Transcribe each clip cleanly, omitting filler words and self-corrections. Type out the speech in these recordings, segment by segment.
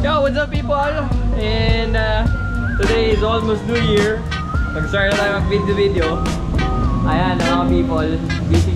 Yo, what's up people? And today is almost New Year. Nag-start na tayo mag-video. Ayan, mga people, busy.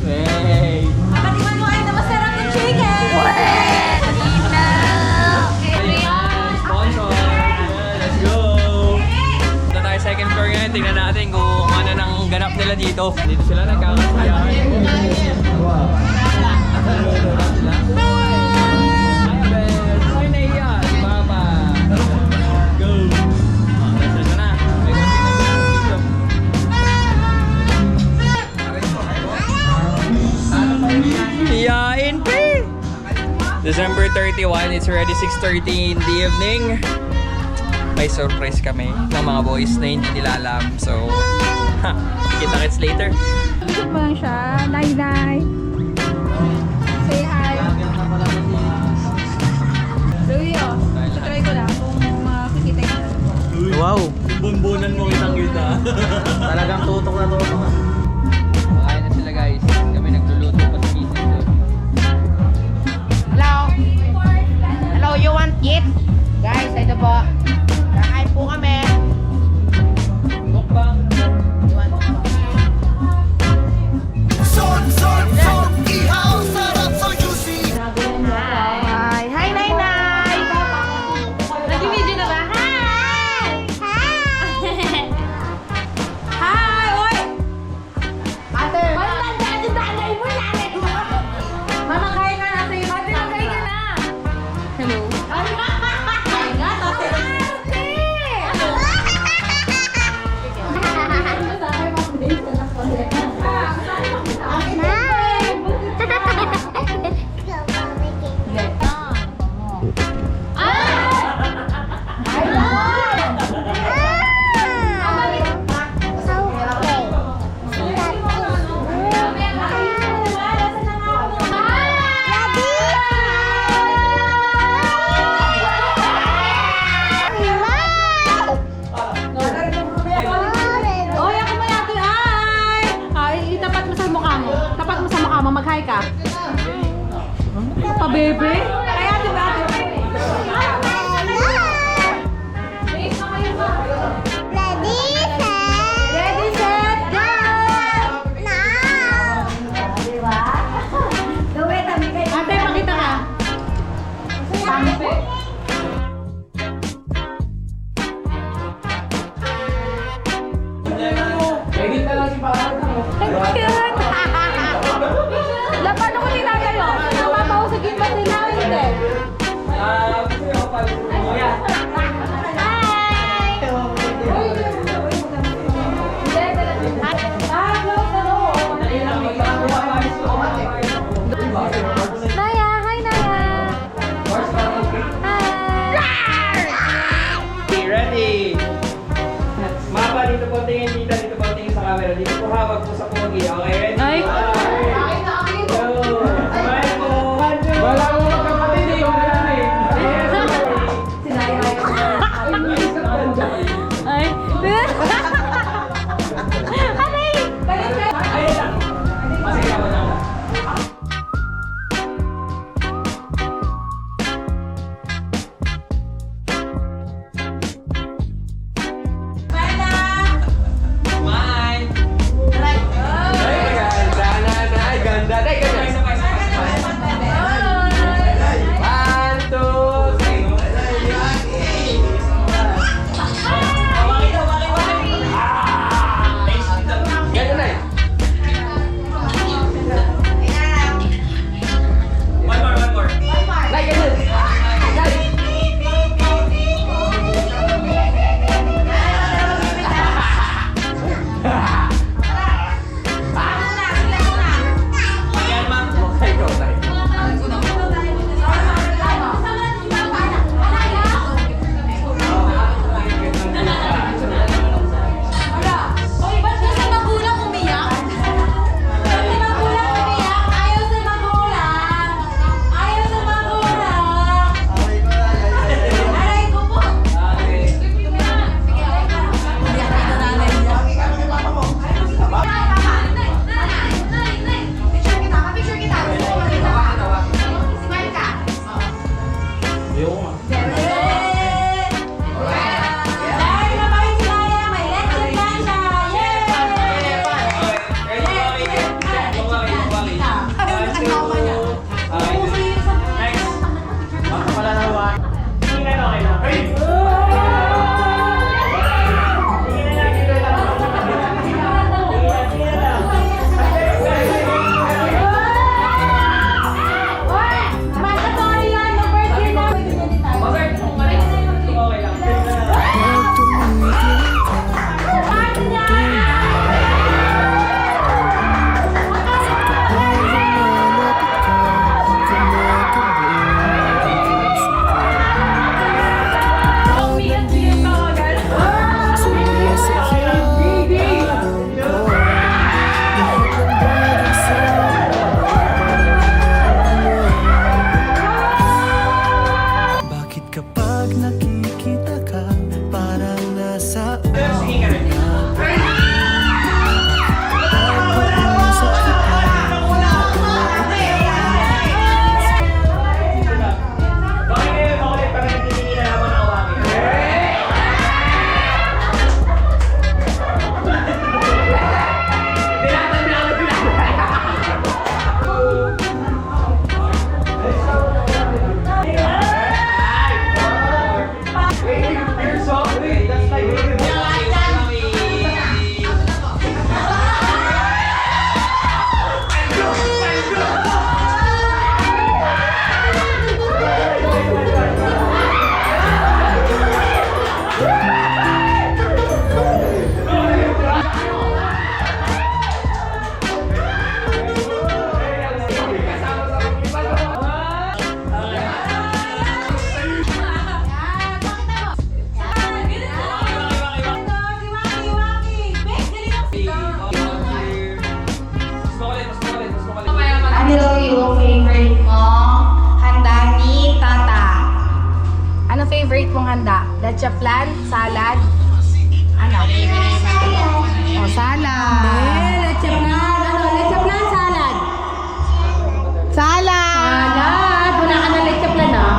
Hey! Patiman mo ay na masarap yung chicken! Sponsor! Let's go! Punta tayo second floor ngayon. Tingnan natin kung ano nang ganap nila dito. Dito sila nagkakasayahan. Wow! Yain pre! December 31, it's already 6:30 in the evening. May surprise kami ng mga boys na hindi nila alam. So, kita-kits later. Ikot mo lang siya. Nay-nay. Say hi. Louie, oh. Try ko lang kung makikita yun. Wow! Bunbunan mo kitang-kita. Talagang tutok na tutok. Makain na sila guys. Kami nagluluto pa sa business doon. Hello? Hello, you want eat? Guys, ito po. Kakain po kami. Mukbang. Ihaw, sarap, so juicy. Hi. Hi, Nay-Nay. Nag-video na ba? Hi! Hi! Hi! Oy! Ate! Magtanda yung nanay mo namin! Mama, kain ka na sa'yo. Ate, kain ka na! Hello? Kain nga, ate! Oy, ako mo natin. Hi! Ay, itapat mo sa mukha mo. Tapat mo sa mukha mo. Mag-hi ka. Pa-bebe? Ay, ate ba? Ready, set, go! Ate, pakita ka. Edit na lang si Parang. Lapan ako tinatayo. Napapahusagin ba sila? Hindi. Naya, hi Naya. Okay, ready? Mapa, dito po tingin, tita, dito po tingin sa camera. Dito po hawag po sa pogi. Okay, ready? Ay. Go! Smile po! Wala mo magkapatid eh. Wala na eh. Bakit kapag nakikita ka, parang nasa Ano yung favorite mo? Handa ni Tata. Ano favorite mong handa? Leche flan? Salad? Ano? Oh, salad. Leche flan. Ano? Leche flan, salad? Salad! Salad! Wala ka ng leche flan, ah.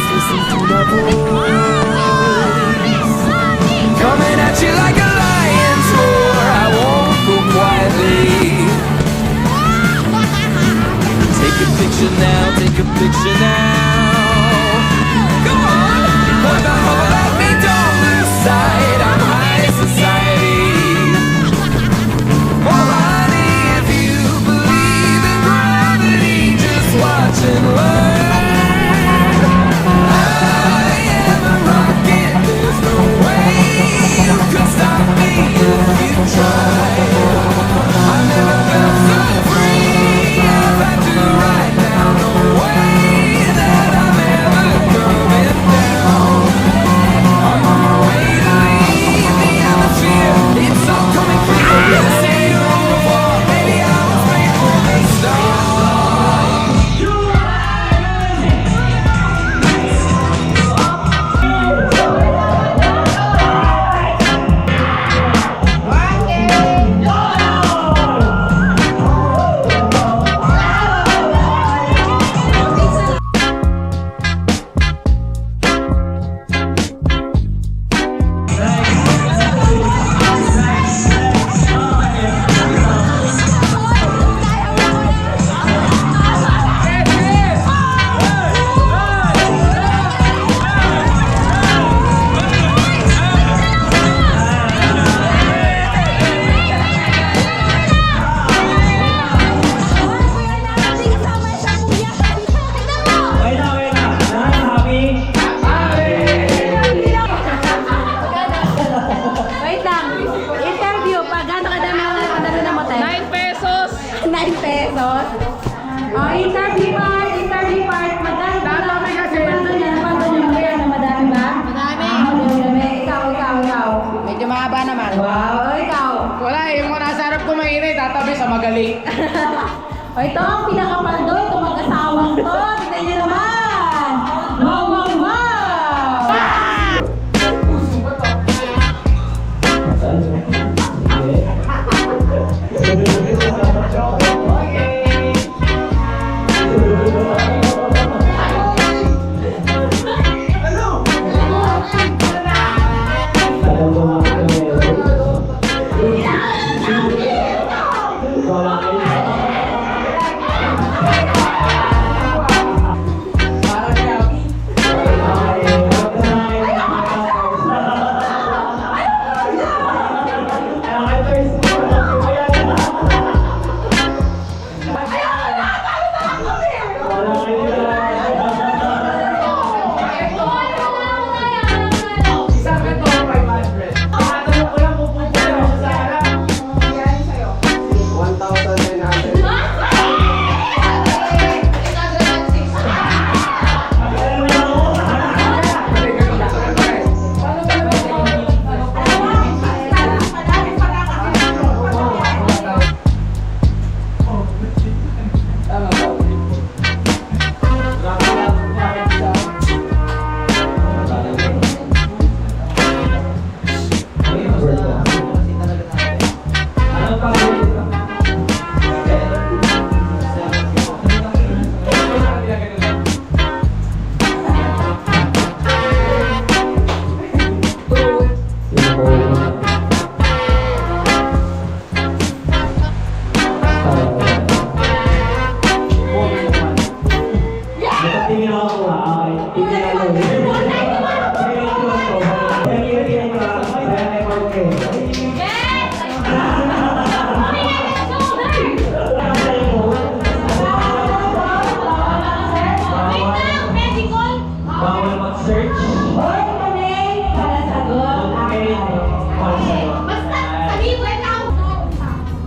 just listen to my voice. Coming at you like a lion's roar, I won't go quietly. Take a picture now, take a picture now. Go on! Hold at me, don't lose sight, I'm high society. Oh honey, if you believe in gravity, just watch and learn. I am a rocket, there's no way you can stop me if you try. I've never felt so free as I do right now. No way that I'm ever going down. I'm on my way to leave the atmosphere. It's all coming clear. You see you on the wall. Maybe I was made for this star. Wait lang. Interview. Pagano kadami na motel? 9 pesos. 9 pesos. Oh, interview part. Interview part. Magkano ba? Tatami kasi. Madami ba? Madami. Madami. Ikaw. Medyo mahaba naman. Wow. Ikaw. Wala eh, yung nasa harap ko mainit, tatabi sa magaling. O ito ang pinakapaldo. Ito mag-asawang to. Tignan niyo naman. Wow.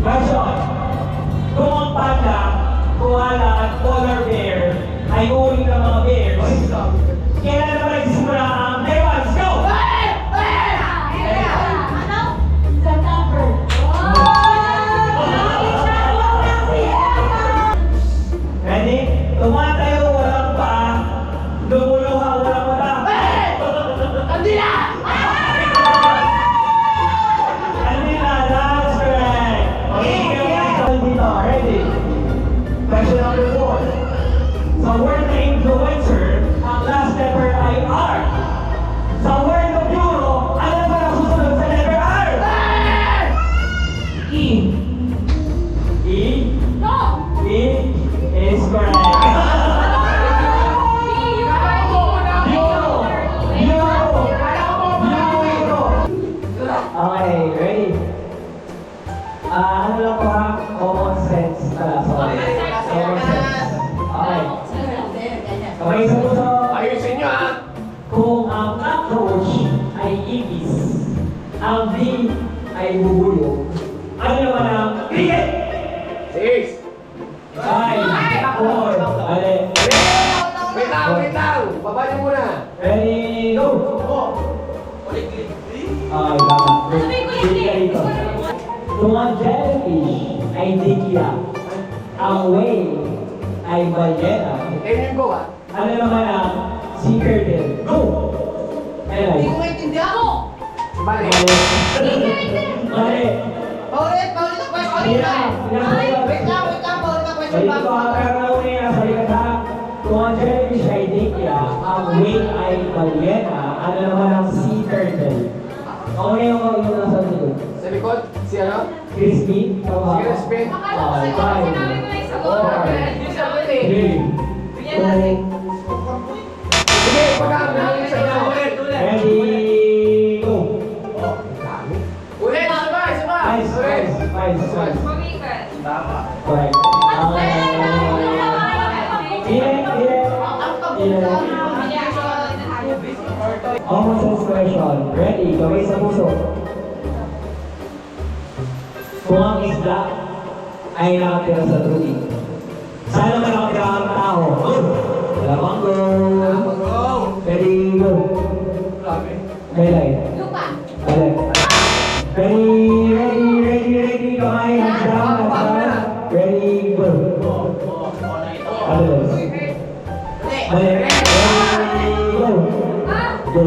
Question. Kung ang panda, koala at polar bear ay uri ng mga bears, kailan naman Kung ang jellyfish ay dikya, ang whale ay balyena, ano naman ang sea turtle? Go! Ayun. Hindi ko maintindihan mo. Mali. Paulit ang question. Hindi na. Wait lang, paulit ang question. Balik ko ang karanauni na sa likha. Kung ang jellyfish ay dikya, ang whale ay balyena, ano naman ang sea turtle? Okay yung nasa likod. Sa likod, si ano? Crispy. Tama. Si Crispy. Okay, five. Hindi siya pwede. 3, 2, Sige, pagkakaroon sa inyo. ready, go! Ulit, sabay. Nice. Correct. Common sense question. Ready? Gawin sa puso. Kung ang isda ay nakatira sa tubig, saan naman nakatira ang tao? Wala bang go? Ready, go! Kailay. Lupa. Balik. Ready. Kamay, hands down. Ready, go. Balik. Balik. Ready, go. Go.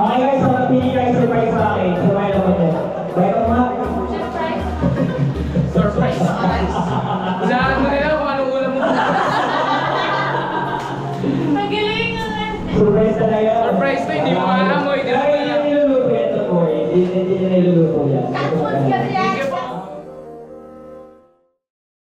Okay, guys, so napili guys, surprise sa akin. Surprise naman yan. Bye ko nga. Usahan mo nila kung anong ulam mo. Surprise talaga. Surprise to, hindi mo alam mo, hindi mo alam. Niluluto yan, don't worry. Hindi niluluto yan. Cut food ka yan.